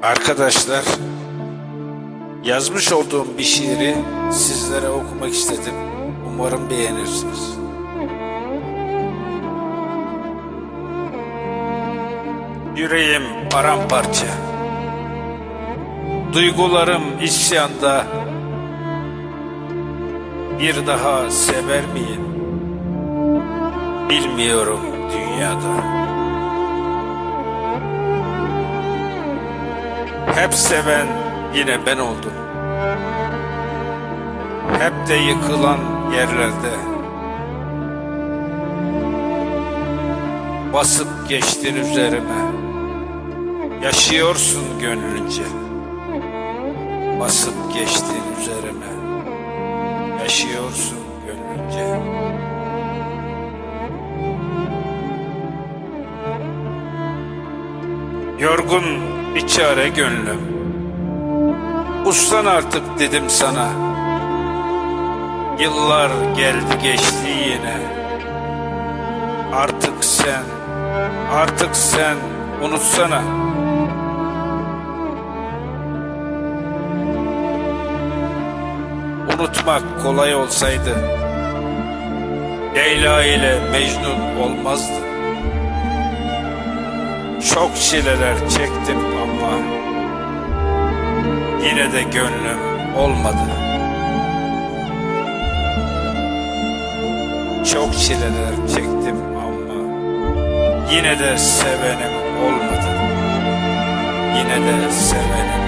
Arkadaşlar, yazmış olduğum bir şiiri sizlere okumak istedim. Umarım beğenirsiniz. Yüreğim paramparça, duygularım isyanda. Bir daha sever miyim bilmiyorum dünyada. Hep seven yine ben oldum. Hep de yıkılan yerlerde. Basıp geçtin üzerime. Yaşıyorsun gönlünce. Basıp geçtin üzerime. Yaşıyorsun gönlünce. Yorgun bir çare gönlüm. Uslan artık dedim sana. Yıllar geldi geçti yine. Artık sen unutsana. Unutmak kolay olsaydı Leyla ile Mecnun olmazdı. Çok çileler çektim ama yine de gönlüm olmadı. Çok çileler çektim ama yine de sevenim olmadı. Yine de sevenim